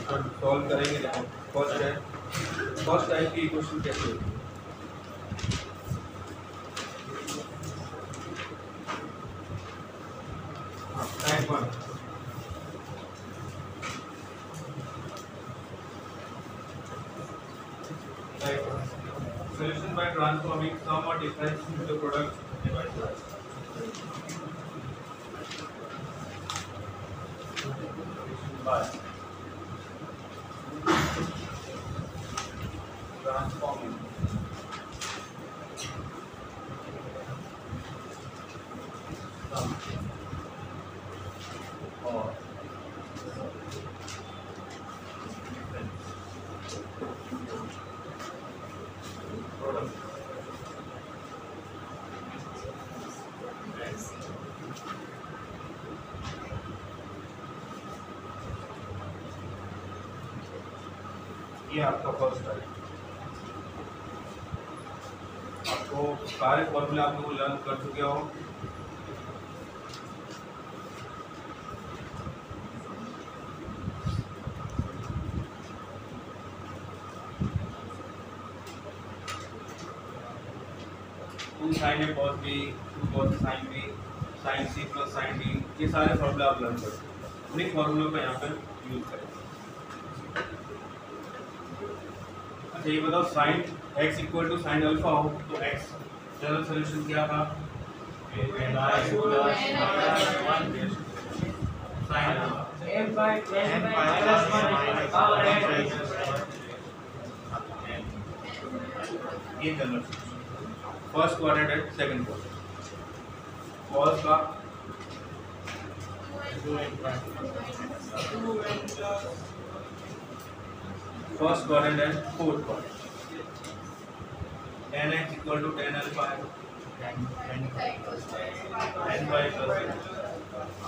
Solve करेंगे। देखो first type की इक्वेशन कैसे होती है। Type 1 solution by transforming sum or difference into product divided by transforming sum or product ये आपका फर्स्ट है। आपको सारे फॉर्मूले आप लोग लर्न कर चुके हो। Two sine A cos B, two cos sine B, sine C plus sine D, ये सारे फॉर्मूले आप लर्न कर चुके हो। उन्हीं फॉर्मूलों का यहाँ पर यूज करें। अच्छा ये बताओ sine x equal to sine alpha हो तो x जनरल सोल्यूशन क्या था? ये जनरल फर्स्ट क्वाड्रेंट है। सेकंड क्वाड्रेंट कॉस का फर्स्ट क्वाड्रेंट है। Fourth quadrant tan x equal to tan alpha है, tan y प्लस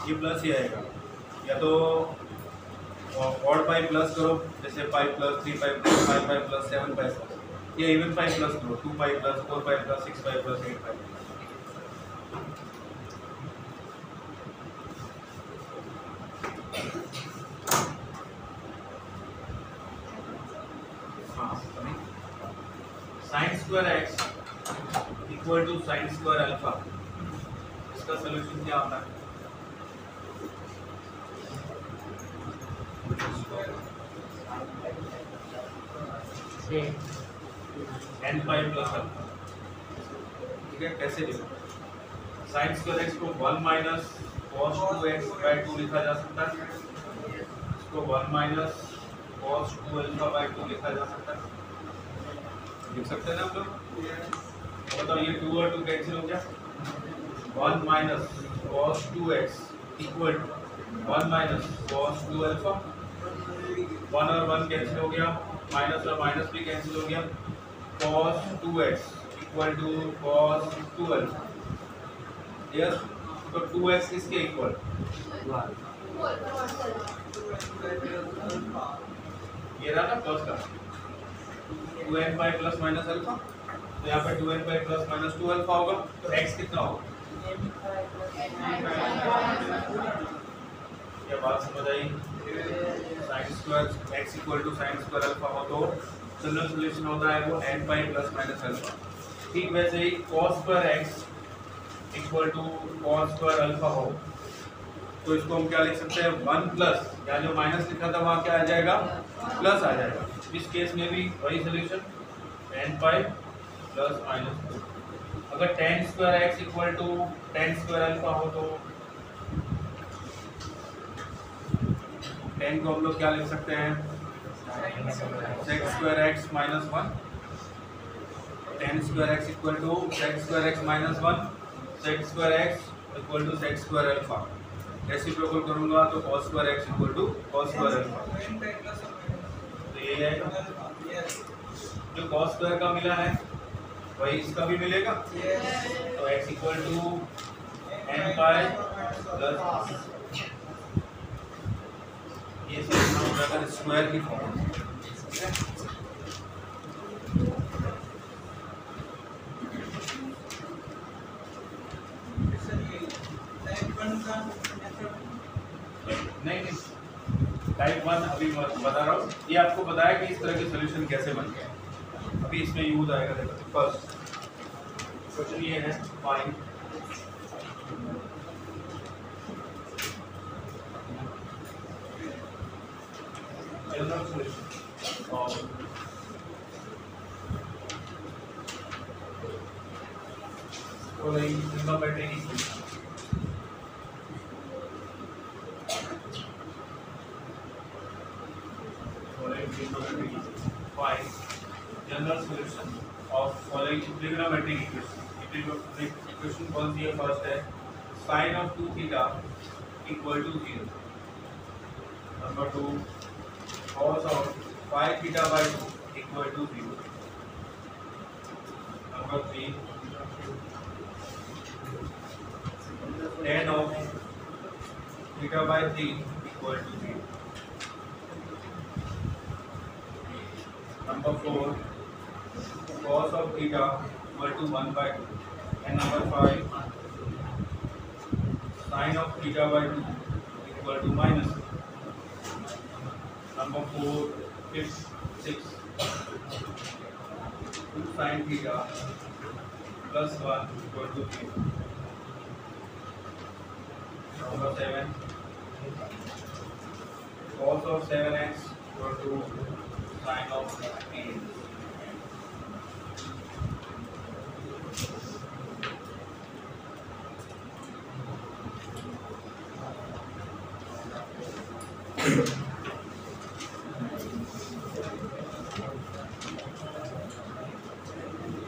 ये प्लस ही आएगा। या तो ऑड पाई प्लस करो, जैसे pi plus 3 pi plus 5 pi plus 7 pi plus, ये इवन पाई प्लस करो, 2 pi plus 4 pi plus 6 pi plus 8 pi. Sine square x equal to sine square alpha, इसका सॉल्यूशन क्या होता है? n pi plus alpha. ठीक है, कैसे लिखो? साइन स्क्वायर एक्स को 1 माइनस कॉस 2x बाय 2 लिखा जा सकता है। इसको 1 माइनस कॉस 2 अल्फा बाय 2 लिखा जा सकता है। लिख सकते हैं ना हम लोग? बताओ ये 2 और 2 कैंसिल हो गया। 1 minus cos 2x equal to 1 minus cos 2 alpha. 1 और 1 कैंसिल हो गया, माइनस और माइनस भी कैंसिल हो गया। Cos 2x equal to cos 2 alpha. Yes, तो 2x किसके इक्वल? ये रहा ना कॉस का 2n pi plus minus alpha. तो यहाँ पे 2n pi plus minus 2 alpha होगा, तो x कितना होगा? क्या बात समझ आई? Sine square x equal to sine square alpha हो तो जनरल सॉल्यूशन होता है वो n pi plus minus alpha. ठीक वैसे ही cos square x equal to cos square alpha हो तो इसको हम क्या लिख सकते हैं? 1 प्लस, या जो माइनस लिखा था वहाँ क्या आ जाएगा? प्लस आ जाएगा। इस केस में भी वही solution n pi plus minus 2। अगर tan square x equal to tan square alpha हो तो tan को हम लोग क्या लिख सकते हैं? sec square x minus 1। tan square x equal to sec square x minus 1, sec square x equal to sec square alpha. Reciprocal करूंगा तो cos square x equal to cos square alpha. तो ये आएगा। जो cos स्क्वायर का मिला है वही इसका भी मिलेगा। तो x equal to n pi plus, ये सब हो जाएगा स्क्वायर की फॉर्म। नहीं टाइप 1 अभी मैं बता रहा हूँ, ये आपको बताया कि इस तरह के सोल्यूशन कैसे बनते हैं। अभी इसमें यूज आएगा, देखो फर्स्ट क्वेश्चन ये है, find general solution of trigonometric equation. Find general solution of following trigonometric equation। Equation कौन सी है? फर्स्ट है sin of 2 theta equal to 0। Number 2 cos of 5 theta by 2 equal to 0। Number 3 tan of theta by 3 equal to 0। Number 4 cos of theta equal to 1 by 2। and number 5 sin of theta by 2 equal to minus 2। number 4 is 6 2 sin theta plus 1 equal to 0। number 7 cos of 7x equal to sin of 3।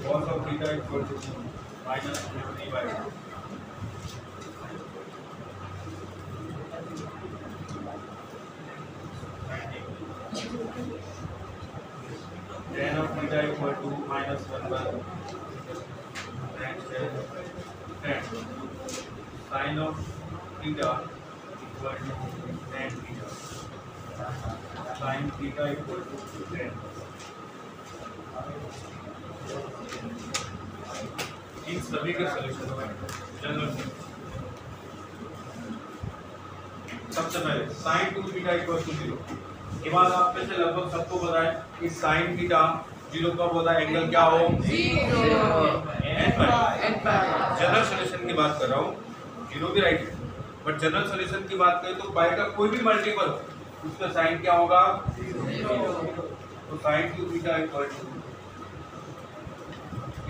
cos of theta equal to minus 3 by 2। tan of theta equal to minus 1 by 2। next is tan sin of theta equal to tan theta। sin theta equal to tan। इन सभी के solution general सबसे पहले sin 2 theta equal to 0 के बाद आप में से लगभग सबको पता है कि sin थीटा 0 कब होता है? एंगल क्या हो? 0 जनरल सॉल्यूशन की बात कर रहा हूँ, 0 भी राइट है, बट जनरल सॉल्यूशन की बात करें तो पाई का कोई भी मल्टीपल उसका साइन क्या होगा? 0। तो sin 2 थीटा इक्वल टू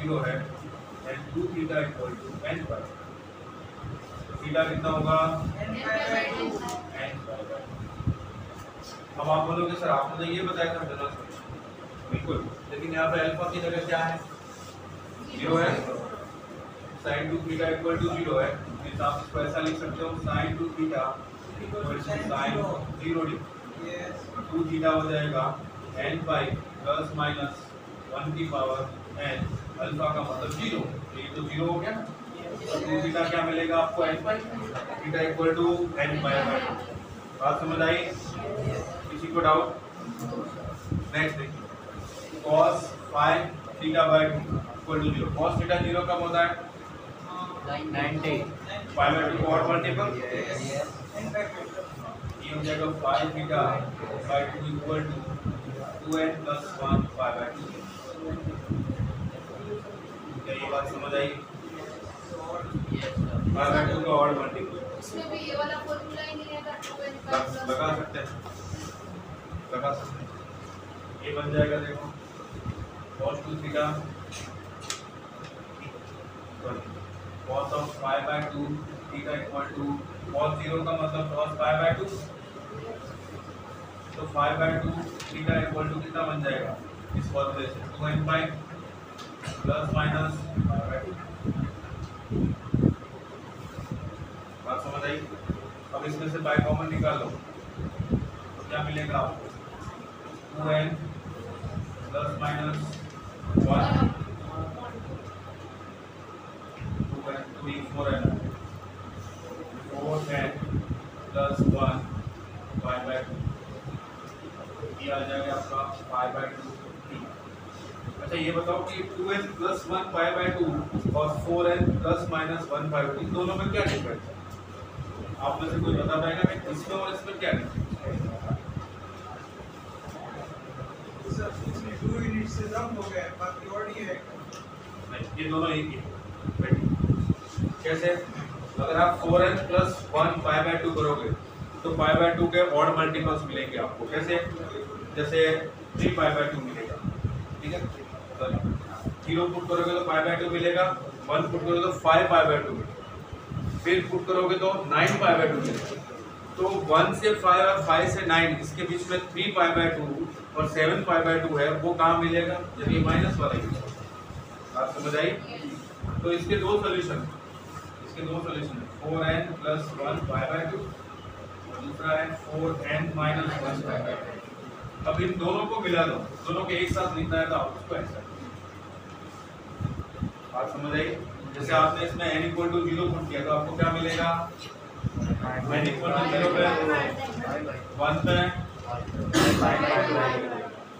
0 है and 2 theta equal to n pi. Theta कितना होगा? n पाई। अब आप बोलोगे सर आपने तो ये बताया था जनरल सॉल्यूशन, बिल्कुल, लेकिन यहाँ पे अल्फा की जगह क्या है? 0 है। sin 2 थीटा इक्वल टू 0 है, इस आप इसको ऐसा लिख सकते हो sin 2 theta equal to sin 0 डी। 2 थीटा हो जाएगा n पाई प्लस माइनस 1 की पावर n, अल्फा का मतलब 0, ये तो 0 हो गया ना। तो 2 थीटा क्या मिलेगा आपको? n pi. Theta equal to n pi by 2। बात समझ आई? किसी को डाउट? नेक्स्ट देखिए cos 5 theta by 2 equal to 0। cos theta 0 कब होता है? 90 5 बाय 2 का ऑड मल्टीपल, ये हो जाएगा 5 theta by 2 equal to 2n plus 1 5 by 2। क्या ये बात समझ आई? 5 बाय 2 का ऑड मल्टीपल इसमें भी ये वाला फॉर्मूला ही नहीं रहेगा, 2n प्लस लगा सकते हैं, लगा सकते हैं। ये बन जाएगा, देखो cos 2 theta cos of 5 by 2 theta equal to cos 0 का मतलब cos 5 बाय 2, तो 5 बाय 2 थीटा इक्वल टू कितना बन जाएगा इस फॉर्मूले से? 2n pi plus minus 5 by 2। बात समझ आई? अब इसमें से पाई कॉमन निकाल लो तो क्या मिलेगा आपको? 2n plus minus 1 2n 4n 4n plus 1 5 by 2, ये आ जाएगा आपका 5 बाय 2। अच्छा ये बताओ कि 2n प्लस 1 5 बाय 2 और 4n प्लस माइनस 1 5 बाय 2 इन दोनों में क्या डिफरेंस है? आप में से कोई बता पाएगा कि इसमें और इसमें क्या डिफरेंस है? से जम हो गया बाकी और ये है नहीं, ये दोनों एक ही है। कैसे? अगर आप 4n प्लस 1 5/2 करोगे तो 5/2 के ऑड मल्टीपल्स मिलेंगे आपको। कैसे? जैसे 3 5/2 मिलेगा, ठीक है। सॉरी 0 पुट करोगे तो 5/2 मिलेगा, 1 पुट करोगे तो 5 5/2 मिलेगा, फिर पुट करोगे तो 9 5/2 मिलेगा। तो 1 से 5 और 5 से 9 इसके बीच में 3 5/2 और 7 5/2 है, वो कहाँ मिलेगा जब ये माइनस वाला यूज हो। बात समझ आई? तो इसके दो सोल्यूशन है 4n प्लस 1 5/2 और दूसरा है 4n माइनस 1 5/2। अब इन दोनों को मिला दो, दोनों के एक साथ लिखना है तो आप उसको ऐसा। बात समझ आई? जैसे आपने इसमें n इक्वल टू 0 पुट किया तो आपको क्या मिलेगा? n इक्वल टू 0 पे 1 पे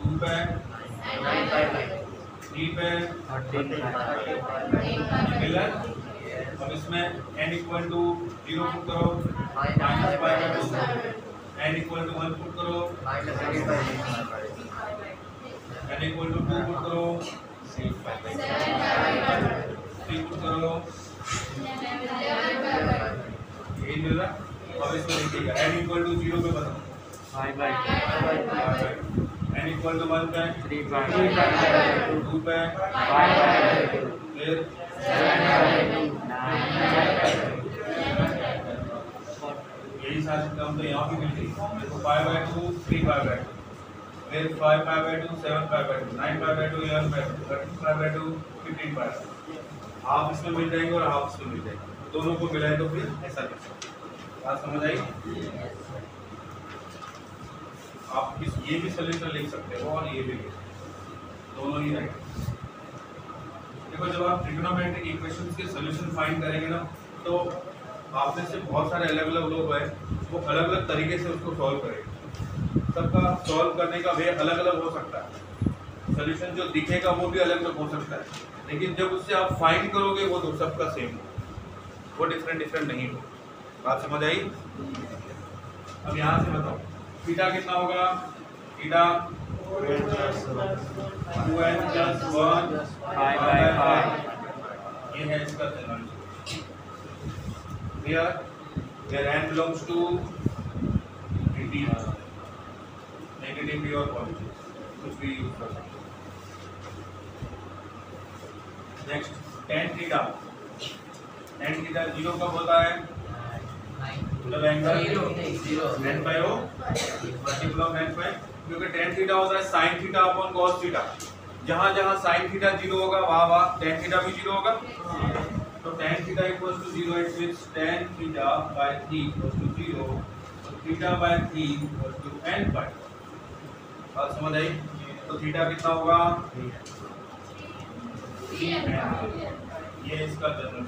2 पे 3 पे मिला। अब इसमें n इक्वल टू 0 पुट करो -5/2, n इक्वल टू 1 पुट करो n इक्वल टू 2 पुट करो 3 पुट करो, यही मिल रहा। अब इसमें लिखिएगा n इक्वल टू 0 पे बताओ 5/2, n इक्वल टू 1 पे 3/2, 2 पे 5/2, फिर 7/2, यही सारी टर्म तो यहाँ भी मिल गई। देखो 5/2 3/2, फिर 5/2 7/2, 9/2 11/2, 13/2 15/2। हाफ इसमें मिल जाएंगे और हाफ इसमें मिल जाएंगे, दोनों को मिलाए तो फिर ऐसा कर सकते। बात समझ आई? आप ये भी सोल्यूशन लिख सकते हो और ये भी लिख सकते हो, दोनों ही राइट। देखो जब आप ट्रिग्नोमेट्रिक इक्वेशंस के सॉल्यूशन फाइंड करेंगे ना, तो आप में से बहुत सारे अलग अलग लोग हैं, वो अलग अलग तरीके से उसको सॉल्व करेंगे। सबका सॉल्व करने का वे अलग अलग हो सकता है, सॉल्यूशन जो दिखेगा वो भी अलग अलग हो सकता है, लेकिन जब उससे आप फाइंड करोगे वो तो सबका सेम हो, वो डिफरेंट नहीं हो। बात समझ आई? अब यहाँ से बताओ थीटा कितना होगा? थीटा 2n प्लस 1 5/5, ये है इसका general here where n belongs to negative और पॉजिटिव, कुछ भी यूज कर सकते हो। नेक्स्ट tan थीटा 0 कब होता है? जब angle n/o multiple of n/, क्योंकि tan थीटा होता है sin theta upon cos theta. जहां जहां sin थीटा 0 होगा वहां tan थीटा भी 0 होगा। तो tan theta equals to 0, it means tan theta by 3 equals to 0, तो theta by 3 equals to n/। बात समझ आई? तो थीटा कितना होगा? 3n। ये इसका जनरल,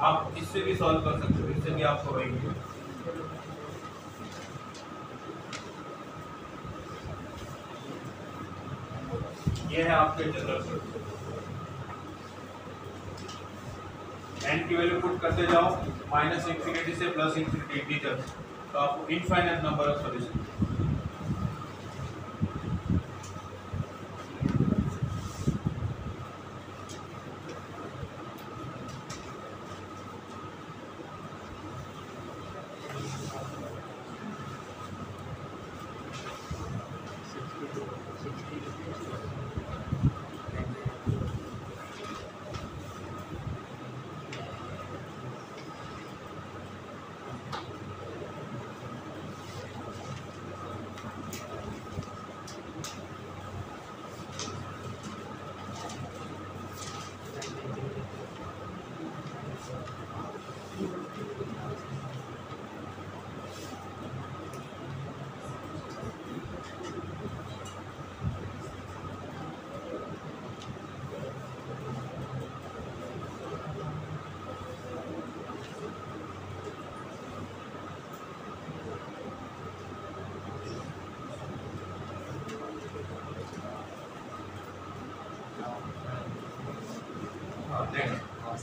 आप इससे भी सॉल्व कर सकते हो, इससे भी आपको वही मिलेगा। ये है आपके जनरल सॉल्यूशन। n की वैल्यू पुट करते जाओ -∞ से +∞ इंटीजर्स, तो आपको इनफाइनाइट नंबर ऑफ सॉल्यूशन।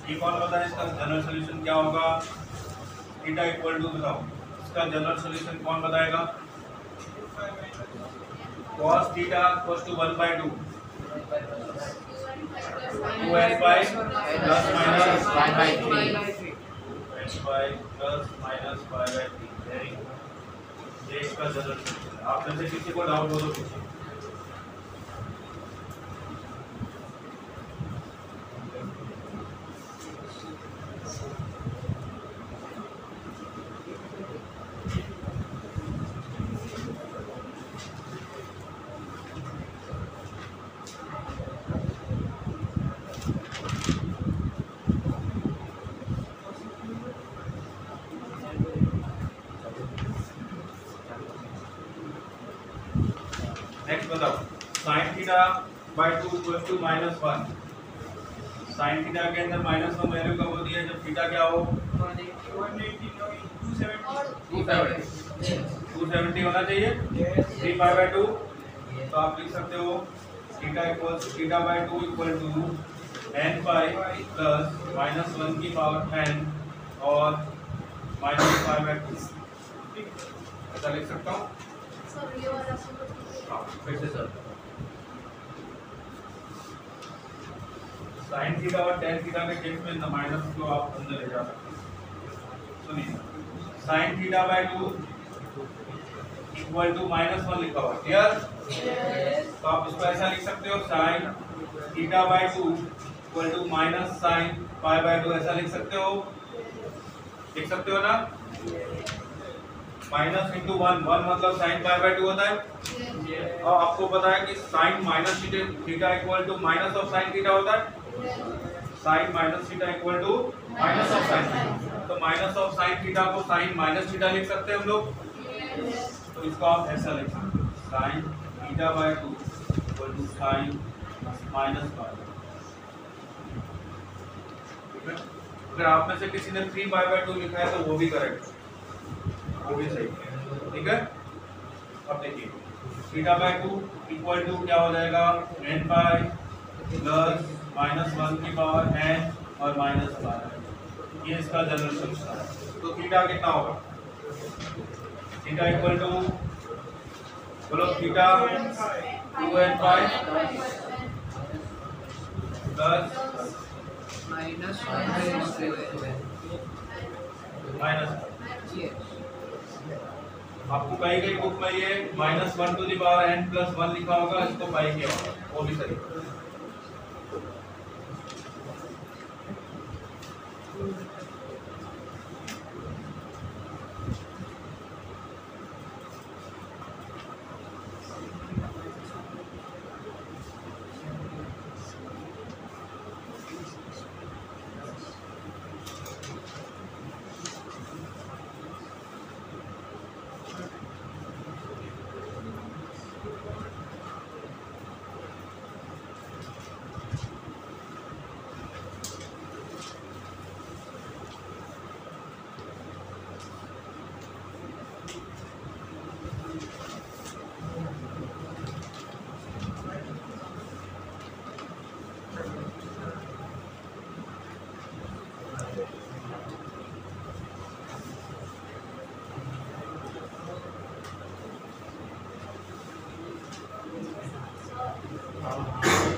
ये कौन बताए इसका जनरल सॉल्यूशन क्या होगा? थीटा इक्वल टू, बताओ इसका जनरल सॉल्यूशन कौन बताएगा? cos theta equals to 1/2, 2n by plus minus 1/3 2n by plus minus 5/3 very good. ये इसका जनरल सॉल्यूशन है। आप में से किसी को डाउट हो तो पूछिए। नेक्स्ट बताओ sin theta by 2 equal to -1। sin theta के अंदर -1 वैल्यू कब होती है? जब थीटा क्या हो? 270 होना चाहिए। 3π/2 तो आप लिख सकते हो theta by 2 equal to n pi plus -1 की पावर n और -5/2 ऐसा लिख सकता हूँ। सर ये वाला हाँ फिर से सर sin थीटा और tan थीटा के केस में न माइनस को आप अंदर ले जा सकते हैं। सुनिए sin theta by 2 equal to -1 लिखा हुआ क्लियर। तो आप इसको ऐसा लिख सकते हो sin theta by 2 equal to minus sin π/2 ऐसा लिख सकते हो ना। माइनस इंटू 1 मतलब sin π/2 होता है। और आपको पता है कि sin minus theta equal to minus of sin theta होता है। sin minus theta equal to minus of sin। तो माइनस ऑफ sin थीटा को sin माइनस थीटा लिख सकते हैं हम लोग। तो इसको आप ऐसा लिख सकते हो sin theta by 2 equal to sin minus π। ठीक है। अगर आप में से किसी ने 3π/2 लिखा है तो वो भी करेक्ट है, वो भी सही है। ठीक है। अब देखिए थीटा बाय 2 इक्वल टू क्या हो जाएगा? n पाई प्लस -1 की पावर n और -12। ये इसका जनरल सॉल्यूशन है। तो थीटा कितना होगा? थीटा इक्वल टू बोलो theta 2n pi plus minus आपको कही गई बुक में ये -1 to the power n plus 1 लिखा होगा, इसको पाई किया होगा, वो भी सही।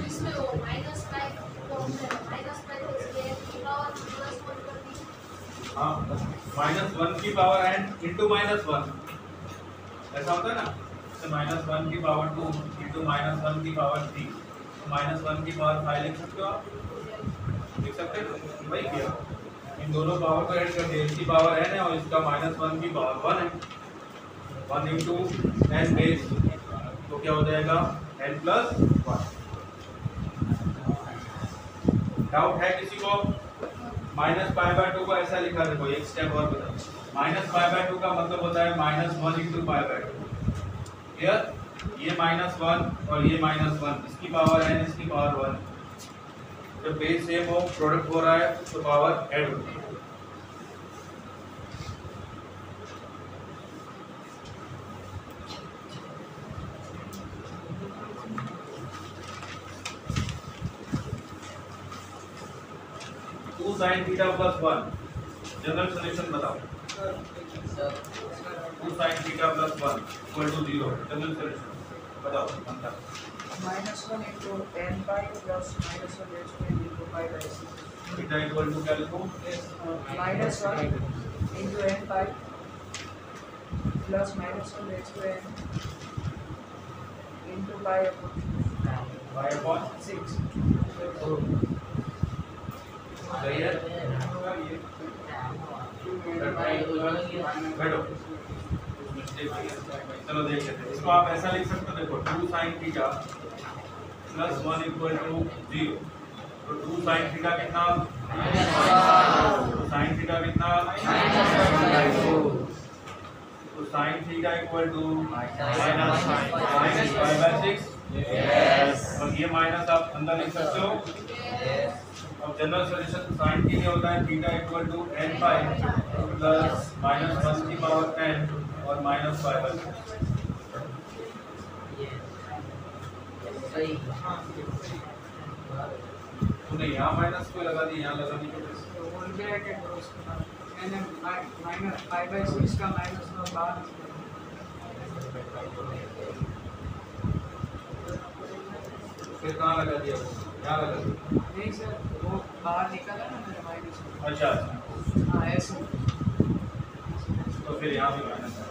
इसमें वो -5 तो इसलिए पावर +1 कर दी। हाँ -1 की पावर n इंटू -1 ऐसा होता है ना। तो -1 की पावर 2 इंटू -1 की पावर 3 तो -1 की पावर 5 लिख सकते हो आप। लिख सकते हो वही किया। इन दोनों पावर को ऐड कर दिया। इसकी पावर n है और इसका -1 की पावर 1 है। 1 इंटू n बेस तो क्या हो जाएगा? n plus 1। डाउट है किसी को? -π/2 को ऐसा लिखा, देखो एक स्टेप और बताओ। -π/2 का मतलब होता है -1 इंटू π/2। क्लियर? ये -1 और ये -1, इसकी पावर n, इसकी पावर 1। जब बेस सेम हो, प्रोडक्ट हो रहा है तो पावर ऐड होती है। sin theta plus 1 general solution बताओ। 2 sin theta plus 1 equal to 0 general solution बताओ। -1 into n pi plus -1 raised to n into pi by 6. Theta equal to क्या लिखूं? -1 into n pi plus -1 raised to n into pi upon y upon 6. सही है? बैठो। चलो देख लेते हैं। इसको आप ऐसा लिख सकते हो, देखो 2 sin theta plus 1 equal to 0। तो 2 sin थीटा कितना? तो sin थीटा कितना? तो sin theta equal to minus -5/6। और ये माइनस आप अंदर लिख सकते हो। अब जनरल सॉल्यूशन sin के लिए होता है theta equal to n pi plus -1 की पावर n और -5/6। तूने यहाँ माइनस क्यों लगा दी? यहाँ लगा दी तो होल ब्रैकेट और उसके बाद n माइनस pi by 6 का माइनस और बाहर फिर कहाँ लगा दिया? यहाँ लगा दिया। नहीं सर, वो बाहर निकला ना मेरा माइनस। अच्छा, हाँ ऐसे। तो फिर यहाँ भी माइनस है।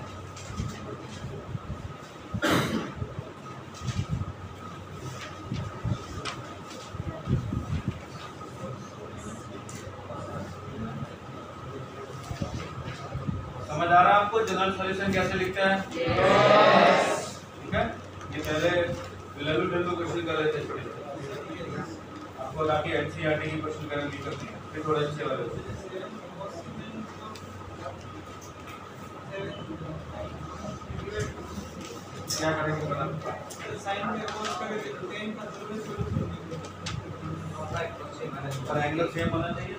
समझ आ रहा है आपको जनरल सॉल्यूशन कैसे लिखते हैं? ठीक है। ये पहले लल्लू डल्लू क्वेश्चन कर रहे थे इसके लिए। आपको ताकि एनसीईआरटी की क्वेश्चन करने की करती है, फिर थोड़े अच्छे वाले होते हैं। क्या करेंगे बता? साइन में कोस करके 10 का जरूरत और एंगल सेम होना चाहिए।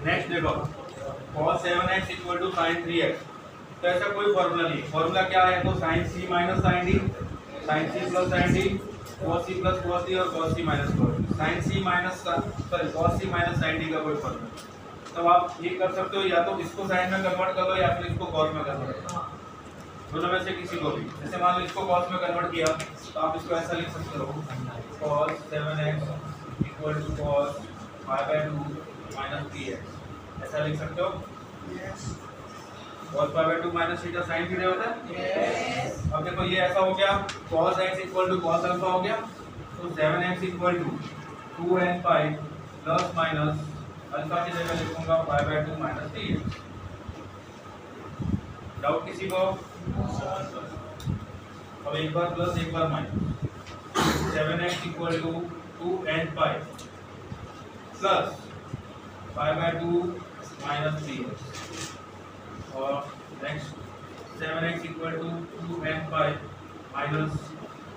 नेक्स्ट देखो, cos 7x equal to sin 3x। तो ऐसा कोई फॉर्मूला नहीं। फॉर्मूला क्या है? तो sin c minus sin d, sin c plus sin d, cos c plus cos d और cos c minus cos d। sin c minus cos c minus sin d का कोई फॉर्मूला। तो आप ये कर सकते हो, या तो इसको sin में कन्वर्ट कर लो या फिर इसको cos में कन्वर्ट कर लो। दोनों में से किसी को भी। जैसे मान लो इसको cos में कन्वर्ट किया तो आप इसको ऐसा लिख सकते हो, cos 7x equal to cos 5/2 minus 3x। ऐसा लिख सकते हो। cos 5/2 minus theta sin theta होता है। अब देखो ये ऐसा हो गया, cos x equal to cos alpha हो गया। तो 7x equal to 2n pi plus minus alpha की जगह लिखूंगा 5/2 माइनस 3x। डाउट किसी को? अब एक बार प्लस एक बार minus. 7x equal to 2n pi plus 5/2 minus 3x। और next 7x equal to 2n pi minus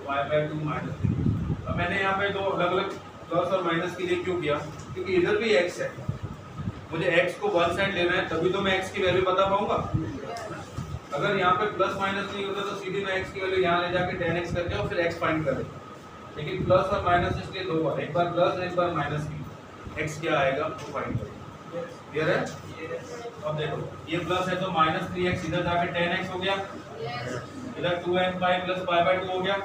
5/2 minus 3x। अब मैंने यहाँ पे दो अलग अलग प्लस और माइनस के लिए क्यों किया? क्योंकि इधर भी x है। मुझे x को वन साइड लेना है, तभी तो मैं x की वैल्यू बता पाऊंगा। अगर यहाँ पे प्लस माइनस नहीं होता तो सीधी मैं x की वैल्यू यहाँ ले जाके 10x करके और फिर x फाइंड कर लेता। लेकिन प्लस और माइनस इसलिए दो बार, एक बार प्लस और एक बार माइनस की। x क्या आएगा वो फाइंड करेंगे। क्लियर है? अब देखो ये प्लस है तो माइनस 3x इधर जाके 10x हो गया। इधर 2n पाई प्लस 5/2 हो गया।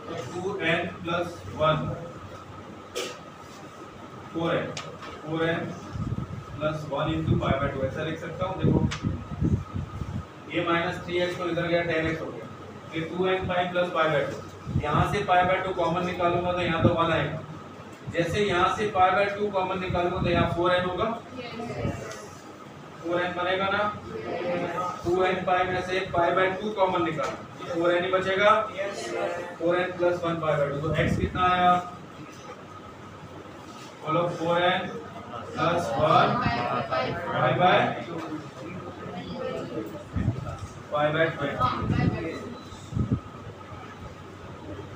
तो 2n plus 1 4n plus 1 into 5/2 ऐसा लिख सकता हूँ। देखो ये माइनस 3x तो इधर गया 10x हो गया। फिर 2n पाई प्लस 5/2, यहाँ से 5/2 कॉमन निकालूंगा तो यहाँ तो 1 आएगा। जैसे यहाँ से 5/2 कॉमन निकालूंगा तो यहाँ 4n होगा। 4n बनेगा ना। 2n पाई में से 5/2 कॉमन निकालो, 4n ही बचेगा। 4n प्लस 1 5/2, तो x कितना आया? बोलो 4n प्लस 1 5/20।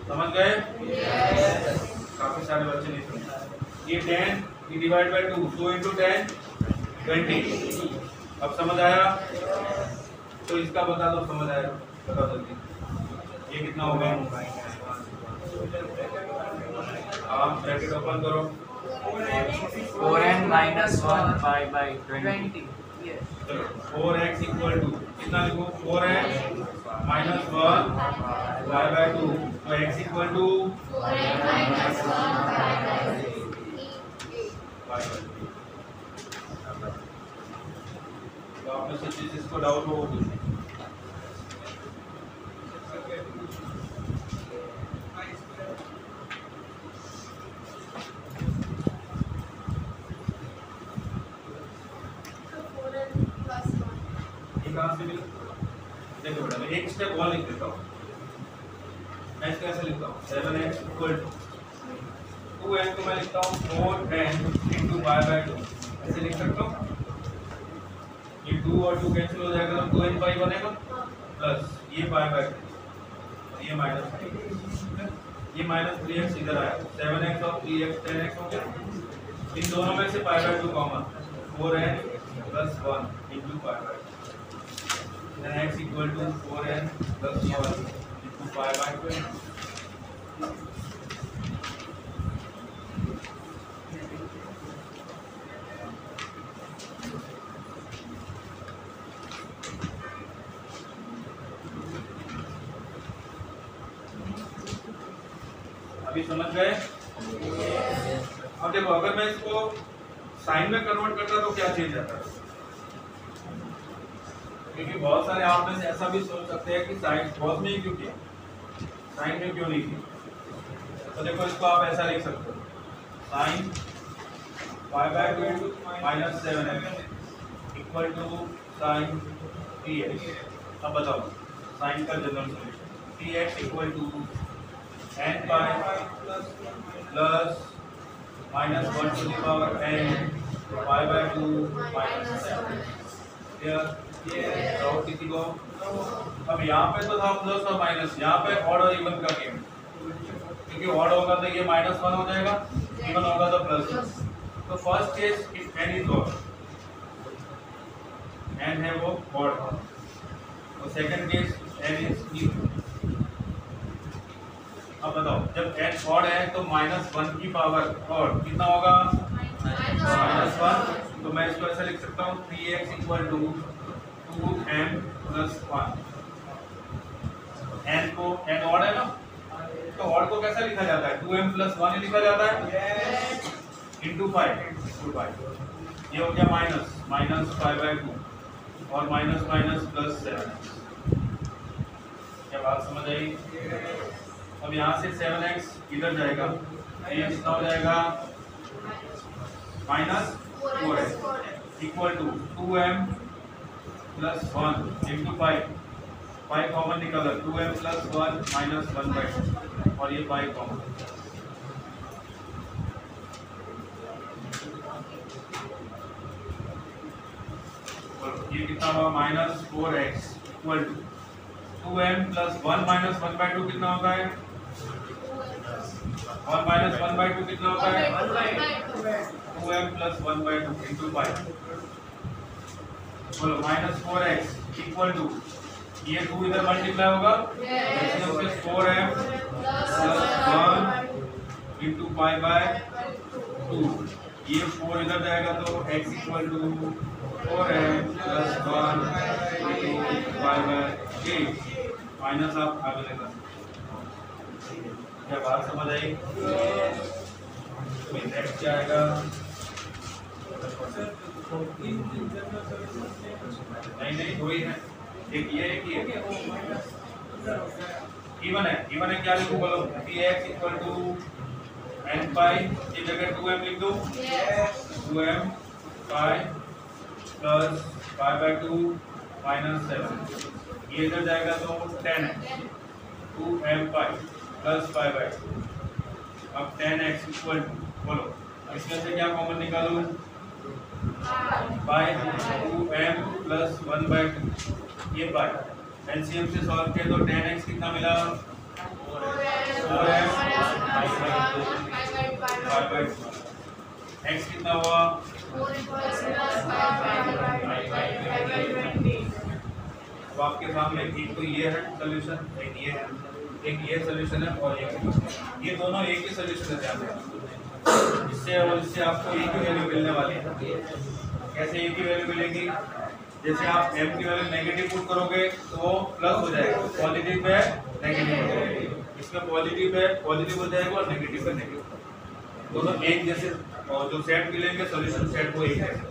समझ गए? काफी सारे बच्चे नहीं समझे। ये 10 ये डिवाइड बाय 2, 2 into 10 20। अब समझ आया? तो इसका बता दो, समझ आया? बताओ जल्दी। ये कितना होगा? आप ब्रैकेट ओपन करो। 4n minus 1 pi by 20. चलो 4x इक्वल टू कितना लिखो 4x माइनस 1 y/2 तो x equal to 4x minus 1 y/2 तो आप में से जिसको डाउट हो वो पूछें। ये कहाँ से मिला? देखो बेटा मैं एक स्टेप और लिख देता हूँ। मैं इसको ऐसे लिखता हूँ 7x इक्वल टू 2n को मैं लिखता हूँ 4n इंटू y/2 ऐसे लिख सकता हूँ। ये 2 और 2 कैंसिल हो जाएगा तो 2n पाई बनेगा प्लस ये y/2 और ये माइनस ये माइनस 3x इधर आया 7x और 3x 10x हो गया। इन दोनों में से y/2 common 4n plus 1 into y/2 then x equal to 4n plus 1 into 5/2 अभी समझ गए? अब देखो अगर मैं इसको साइन में कन्वर्ट करता तो क्या चेंज आता है? क्योंकि बहुत सारे आप में से ऐसा भी सोच सकते हैं कि साइन कॉस में ही क्यों किया, साइन में क्यों नहीं किया। तो देखो इसको आप ऐसा लिख सकते हो sine y/2 minus 7x equal to sine 3x। अब बताओ साइन का general solution 3x equal to n pi plus minus 1 to the power n y/2 minus 7। और किसी को अब यहाँ पे तो था प्लस और माइनस, यहाँ पे ऑड और इवन का गेम, क्योंकि ऑड होगा तो ये -1 हो जाएगा, इवन होगा तो प्लस। तो first case if n is odd, n है वो ऑड, तो second case n is even. अब बताओ जब n ऑड है तो -1 की पावर ऑड कितना होगा -1। तो मैं इसको ऐसे लिख सकता हूँ 3x equal to 2m plus 1। n को n ऑड है ना, तो ऑड को कैसा लिखा जाता है 2m प्लस 1 ही लिखा जाता है इंटू 5। ये हो गया माइनस 5/2 और माइनस प्लस 7। क्या बात समझ आई? अब यहाँ से 7x इधर जाएगा, ये कितना हो जाएगा -4x equal to 2m plus 1 into 5 common निकाला 2m प्लस 1 माइनस 1/2 और ये 5 कॉमन। ये कितना हुआ -4x equal to 2m plus 1 minus 1/2 कितना होता है 1 माइनस 1/2 कितना होता है 2m प्लस 1/2 इंटू 5। बोलो -4x इक्वल टू ये 2 इधर मल्टीप्लाई होगा इसमें 4m प्लस 1 इंटू 5/2। ये 4 इधर जाएगा तो x equal to 4m plus 1 into 5/8 minus आप आगे लेना। क्या बात समझ आई? नेक्स्ट क्या आएगा? नहीं दो ही है, एक ये इवन है क्या लिखूं बोलो 3x इक्वल टू n पाई की जगह 2m लिख दो 2m पाई प्लस 5/2 माइनस 7। ये इधर जाएगा तो 10 2m पाई प्लस 5/2। अब 10x इक्वल टू बोलो इसमें से क्या कॉमन निकालूं बाय 2m प्लस 1/2 ये बाय एलसीएम से सॉल्व किया तो 10x कितना मिला 4m 5/2 x कितना हुआ 4 अब आपके सामने एक तो ये है सॉल्यूशन, एक ये सॉल्यूशन है और ये दोनों एक ही सॉल्यूशन है। इससे और इससे आपको एक ही वैल्यू मिलने वाली है। कैसे ए की वैल्यू मिलेगी? जैसे आप m की वैल्यू नेगेटिव पुट करोगे तो वो प्लस हो जाएगा, पॉजिटिव पे नेगेटिव हो जाएगा, इसमें पॉजिटिव पे पॉजिटिव हो जाएगा और नेगेटिव पे नेगेटिव, दोनों एक जैसे, और जो सेट मिलेंगे सॉल्यूशन सेट वो एक जैसे।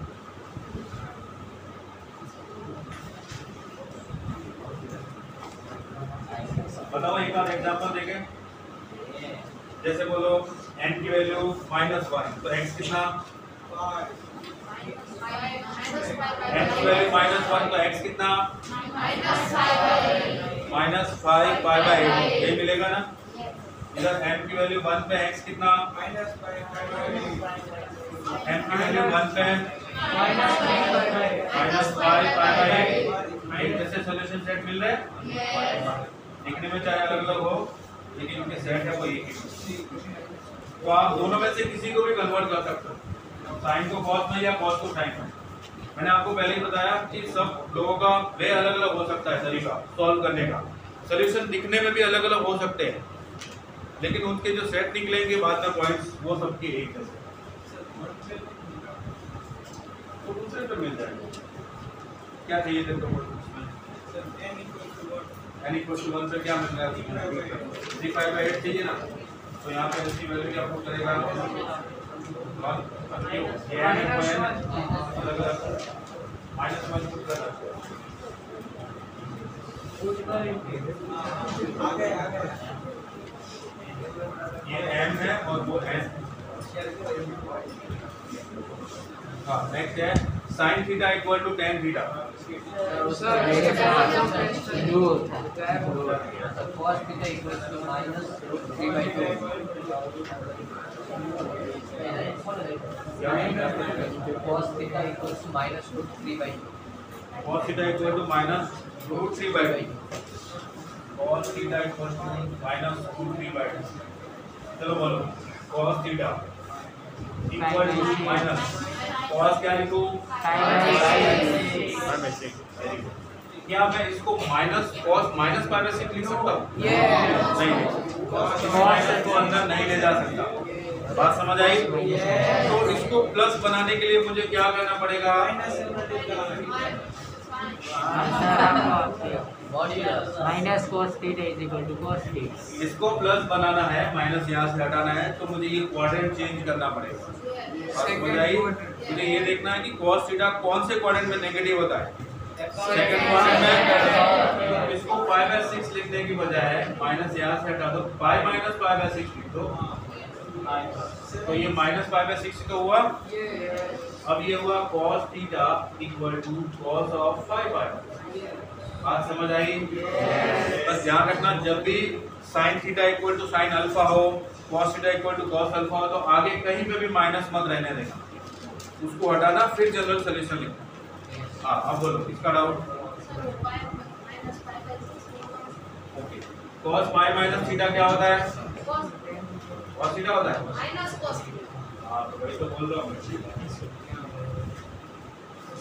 बताओ एक और एग्जांपल देखें। जैसे बोलो n की वैल्यू -1 तो x कितना, n की वैल्यू -1 तो x कितना -5/8 ये मिलेगा ना। इधर m की वैल्यू 1 पे x कितना, m की वैल्यू 1 पे -5/8, एक जैसे सॉल्यूशन सेट मिल रहे हैं, दिखने में चाहे अलग अलग हो लेकिन उनके सेट है वो एक ही। तो आप दोनों में से किसी को भी कन्वर्ट कर सकते हो, साइन को कॉस में या कॉस को साइन में। मैंने आपको पहले ही बताया कि सब लोगों का वे अलग अलग हो सकता है, तरीका सॉल्व करने का, सॉल्यूशन दिखने में भी अलग अलग हो सकते हैं, लेकिन उनके जो सेट निकलेंगे बाद में पॉइंट्स वो सबके एक जैसे, तो दूसरे पे मिल जाएगा। क्या चाहिए थे तो n = 1 पे क्या मिल रहा है, 3/8 चाहिए ना, तो यहाँ पे इसकी वैल्यू क्या पुट करेगा, -1 पुट करना, ये m है और वो n। हाँ नेक्स्ट है sin theta = tan theta. cos theta equals to -3/2. Cos theta equals to -√3/2. cos theta = -√3/2। cos theta = -√3/2। चलो बोलो cos theta equal to minus cos क्या लिखूं, क्या मैं इसको माइनस cos -π/6 लिख सकता हूँ? नहीं, माइनस को अंदर नहीं ले जा सकता, बात समझ आई? तो इसको प्लस बनाने के लिए मुझे क्या करना पड़ेगा, minus cos theta = cos theta. इसको प्लस बनाना है, माइनस यहाँ से हटाना है, तो मुझे ये क्वाड्रेंट चेंज करना पड़ेगा। बात समझ आई? मुझे ये देखना है कि cos थीटा कौन से क्वाड्रेंट में नेगेटिव होता है, सेकंड क्वाड्रेंट में। इसको π/6 लिखने की बजाय माइनस यहाँ से हटा दो, पाई माइनस π/6 लिख दो, तो ये -π/6 तो हुआ। अब ये हुआ cos थीटा = cos of 5π। बात समझ आई? बस ध्यान रखना, जब भी sin थीटा = sin अल्फा हो, cos थीटा = cos अल्फा हो, तो आगे कहीं पे भी माइनस मत रहने देना, उसको हटाना, फिर जनरल सॉल्यूशन लिखना। हाँ अब बोलो इसका डाउट। ओके, cos π - थीटा क्या होता है, cos थीटा होता है। हाँ तो वही तो बोल रहा हूँ,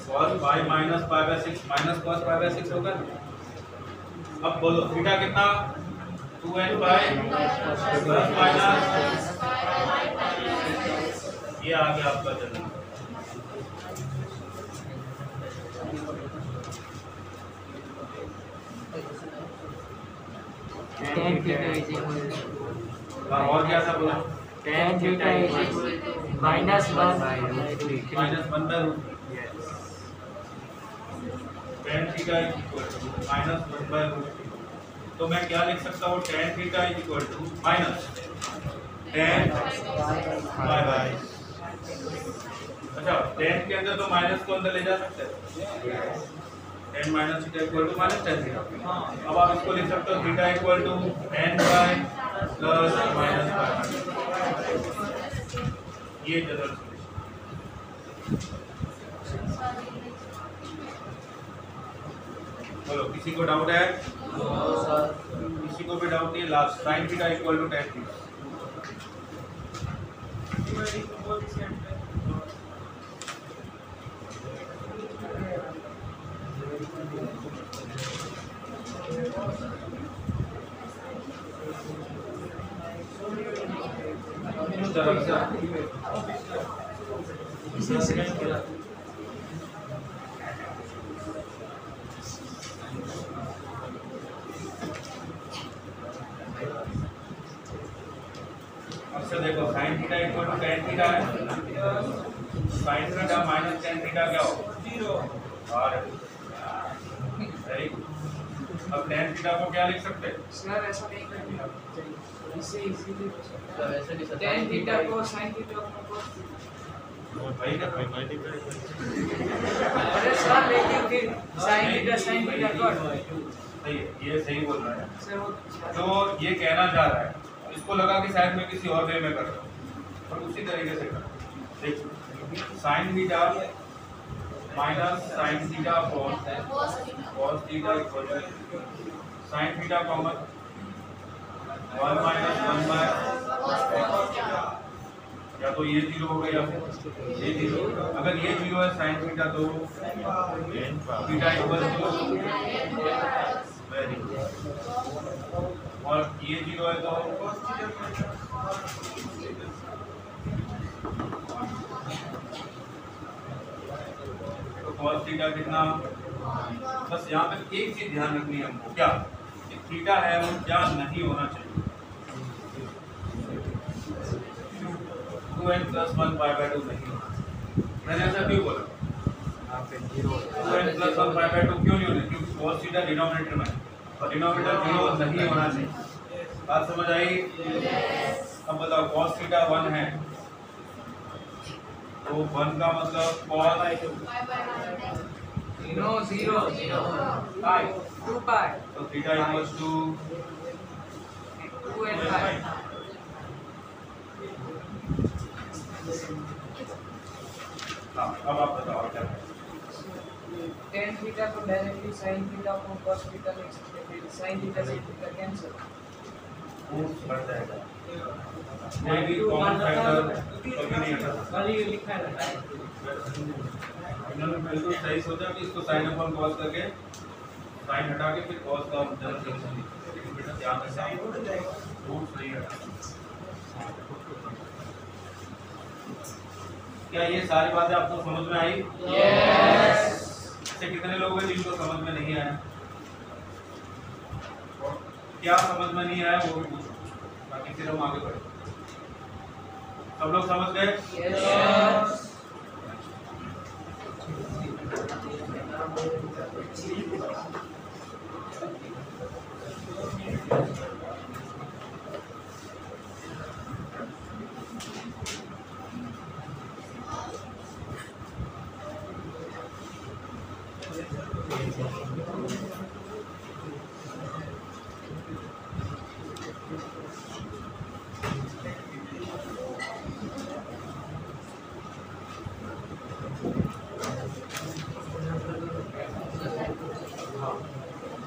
cos π - π/6 माइनस cos π/6 होगा। अब बोलो थीटा कितना, 2n प्लस माइनस, ये आ गया आपका जनरल। Tan theta = हाँ और क्या था बोला, tan theta = -1/√3. -1/√3। tan theta = -1/√3। तो मैं क्या लिख सकता हूँ, tan theta = minus tan by. अच्छा tan के अंदर तो माइनस को अंदर ले जा सकते हैं, tan - थीटा = -tan थीटा। अब आप इसको लिख सकते हो theta = tan by plus minus by, ये जनरल सॉल्यूशन। बोलो किसी को डाउट है? किसी को भी डाउट नहीं है? Last sin theta = tan theta. अच्छा देखो sin theta equal to tan theta है, sin theta minus tan theta क्या हो 0 और अब tan थीटा को क्या लिख सकते हैं सर ऐसा नहीं करना इसे इजीली तो वैसे भी tan थीटा को sin थीटा को cos भाई का अरे सर लेकिन फिर sin थीटा cos सही है, ये सही बोल रहा है। सर वो तो ये कहना चाह रहा है, इसको लगा कि शायद मैं किसी और वे में कर रहा हूँ, पर उसी तरीके से कर देखो sin theta minus sin theta cos theta equal to sin theta common 1 minus 1 by या तो ये 0 होगा या फिर ये 0। अगर ये 0 है sin थीटा तो थीटा इक्वल टू वेरी और ये 0 है तो cos थीटा कितना, बस यहाँ पे एक चीज ध्यान रखनी है हमको, क्या कि थीटा है वो क्या नहीं होना चाहिए 2n + 1 π/2 नहीं होना चाहिए। मैंने ऐसा क्यों बोला 2n + 1 π/2 क्यों नहीं होना, क्योंकि cos थीटा डिनोमिनेटर में और डिनोमिनेटर 0 नहीं होना चाहिए। बात समझ आई? अब बताओ cos थीटा 1 है तो 1 का मतलब cos no 0 pi 2 pi तो theta equals to 2 and pi अब आप बताओ क्या है? tan थीटा को डायरेक्टली sin थीटा को cos थीटा लिख सकते हैं, फिर sin थीटा से थीटा कैंसिल रूट्स बढ़ जाएगा, कोई भी कॉमन फैक्टर कभी नहीं हटा सकता। खाली लिखा है इन्होंने बिल्कुल सही सोचा कि इसको sin अपॉन cos करके sin हटा के फिर cos का जनरल सोल्यूशन लिखते, लेकिन बेटा ध्यान रखना रूट्स नहीं हटा। क्या ये सारी बातें आपको समझ में आई? यस ऐसे कितने लोग हैं जिनको समझ में नहीं आया? क्या समझ में नहीं आया वो भी पूछो, बाकी फिर हम आगे बढ़े। सब लोग समझ गए? यस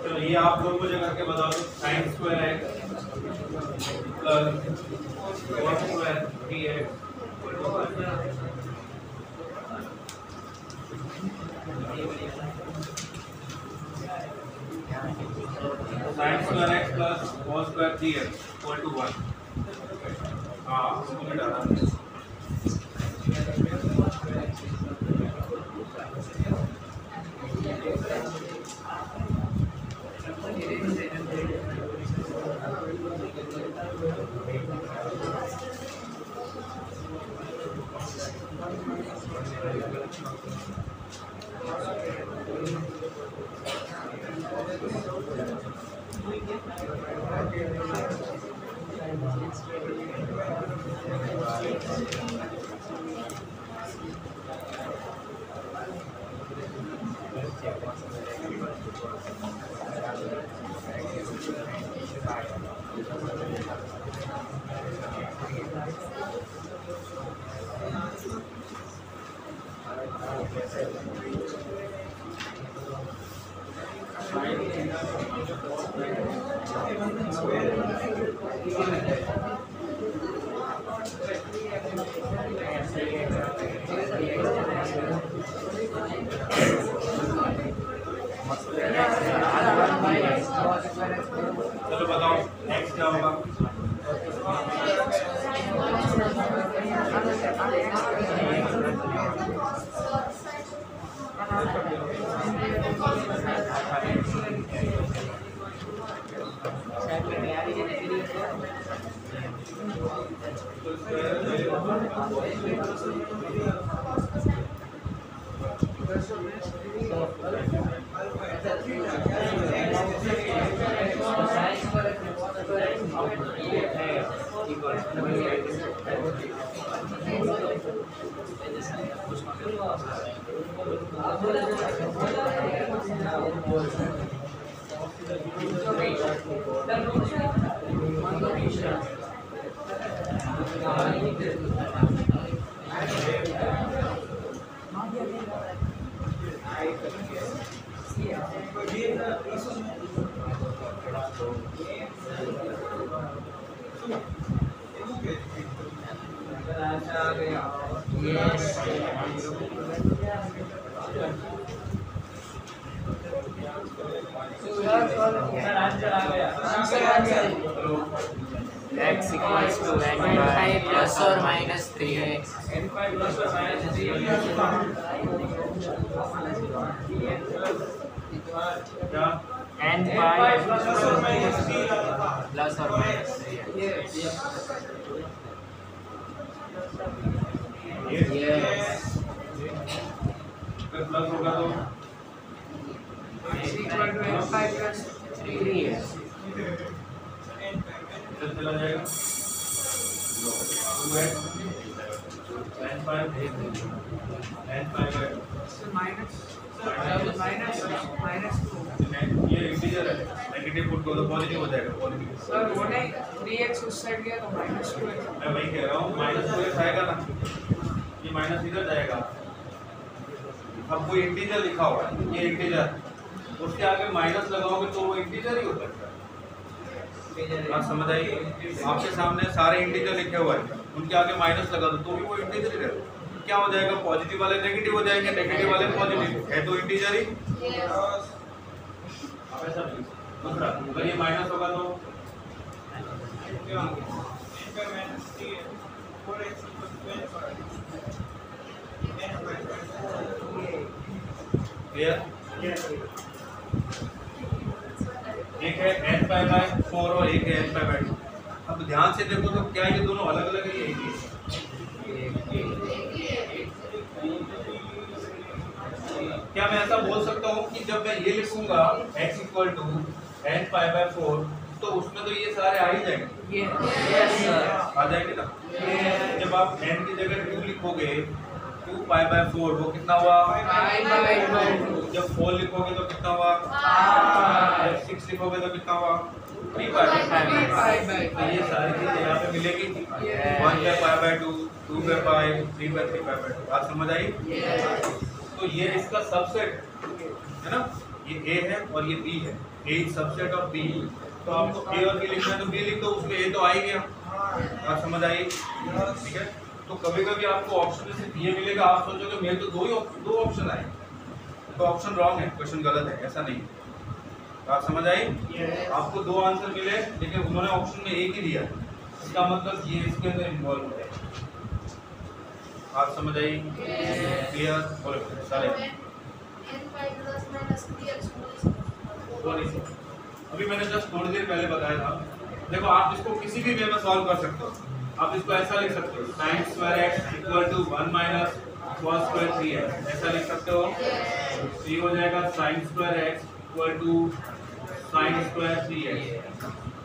चलो ये आप लोग मुझे करके बता दो, sin square x plus cos square 3x sin square x plus cos square 3x equal to 1। हाँ उसको मैं डाला चलो बताओ नेक्स्ट क्या होगा? X equals to n5 plus or minus 3x. n5 plus or minus 3 क्या n5 plus or minus 3 plus or minus 3x. Yes. Plus होगा तो x equal to n5 plus 3x. चला जाएगा 2x n5 minus 2 ये integer है, negative put को तो positive हो जाएगा, पॉजिटिव। सर वो नहीं 3x उस साइड गया तो minus 2 है। मैं वही कह रहा हूँ, -2x आएगा ना, ये माइनस इधर जाएगा। अब वो इंटीजर लिखा हुआ है, ये इंटीजर, उसके आगे माइनस लगाओगे तो वो इंटीजर ही होता है। बात समझ आई? आपके सामने सारे इंटीजर लिखे हुए हैं, उनके आगे माइनस लगा दो तो भी वो इंटीजर ही रहेगा। क्या हो जाएगा? पॉजिटिव वाले नेगेटिव हो जाएंगे, नेगेटिव वाले पॉजिटिव, है तो इंटीजर ही। दूसरा, अगर ये माइनस होगा तो क्लियर? एक है n पाई बाय 4 और एक है n पाई बाय 2। अब ध्यान से देखो तो क्या ये दोनों अलग अलग है? क्या मैं ऐसा बोल सकता हूँ कि जब मैं ये लिखूंगा x equal to n pi by 4 तो उसमें तो ये सारे आ ही जाएंगे? आ जाएंगे ना? जब आप n की जगह 2 लिखोगे 2 पाई बाय 4 वो कितना हुआ? जब 4 लिखोगे तो कितना हुआ? जब 6 लिखोगे तो कितना हुआ? 3 पाई बाय 2। तो ये सारी चीजें यहाँ पे मिलेगी। 1 पे पाई बाय 2, 2 पे पाई, 3 पे 3 पाई बाय 2। बात समझ आई? तो ये इसका सबसेट है ना, ये A है और ये B है। A is subset of B। तो आपको A और B लिखना है तो B लिख दो, उसमें A तो आ ही गया। बात समझ आई? ठीक है। तो कभी कभी आपको ऑप्शन में सिर्फ ये मिलेगा, आप सोचोगे मेरे तो दो ऑप्शन आए, तो ऑप्शन रॉन्ग है, क्वेश्चन गलत है, ऐसा नहीं। बात समझ आई? आपको 2 आंसर मिले लेकिन उन्होंने ऑप्शन में एक ही दिया, इसका मतलब ये इसके अंदर इन्वॉल्व है। बात समझ आई? क्लियर? बोलो सारे। अभी मैंने जस्ट थोड़ी देर पहले बताया था। देखो आप इसको किसी भी वे में सॉल्व कर सकते हो। आप इसको ऐसा लिख सकते हो, sin square x equal to 1 minus cos square 3x, ऐसा लिख सकते हो। तो ये हो जाएगा sin square x equal to sin square 3x,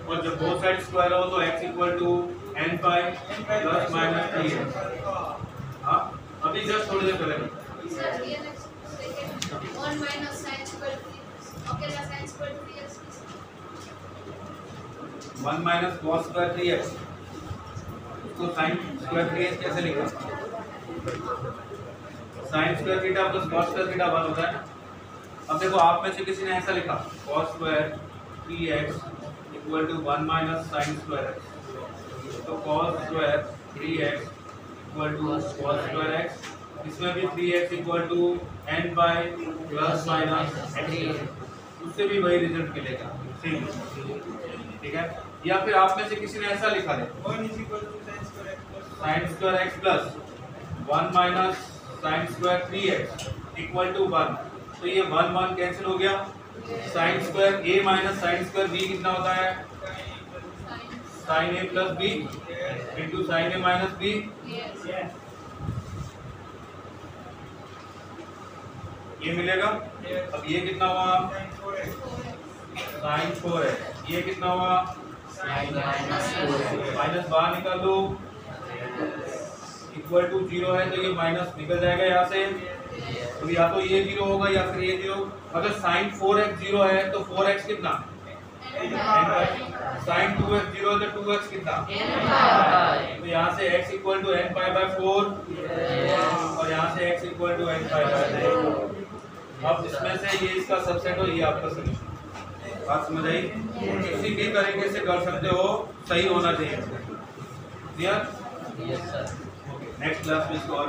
और जब बोथ साइड स्क्वायर हो तो x equal to n pi plus minus 3x। हाँ, अभी जस्ट थोड़ी देर पहले 1 minus sin square 3x. Okay, the sin square 3x. 1 minus cos square 3x, तो sin square 3x कैसे लिखा? sin square theta plus cos square theta 1 होता है। अब देखो आप में से किसी ने ऐसा लिखा cos square 3x equal to 1 minus sin square x, तो cos square 3x equal to cos square x, इसमें भी 3x equal to n by plus minus x, उससे भी वही रिजल्ट मिलेगा। ठीक है। या फिर आप में से किसी ने ऐसा लिखा है sin square x plus 1 minus sin square 3x equal to 1, तो ये 1 1 कैंसिल हो गया। sin square a minus sin square b कितना होता है? sin a plus b into sin a minus b। ये मिलेगा। अब ये कितना हुआ sin 4x, ये कितना हुआ माइनस बाहर निकाल दो इक्वल टू 0 है तो ये माइनस निकल जाएगा यहाँ से। तो या तो ये 0 होगा या फिर ये 0। अगर sin 4x 0 है तो 4x कितना sin 2x 0 है तो 2x कितना तो यहाँ से x equal to n pi by 4 और यहाँ से x equal to n pi by 4। अब इसमें से ये इसका सबसेट हो, ये आपका सोल्यूशन। बात समझ आई? किसी भी तरीके से कर सकते हो, सही होना चाहिए। क्लियर? नेक्स्ट क्लास में इसको और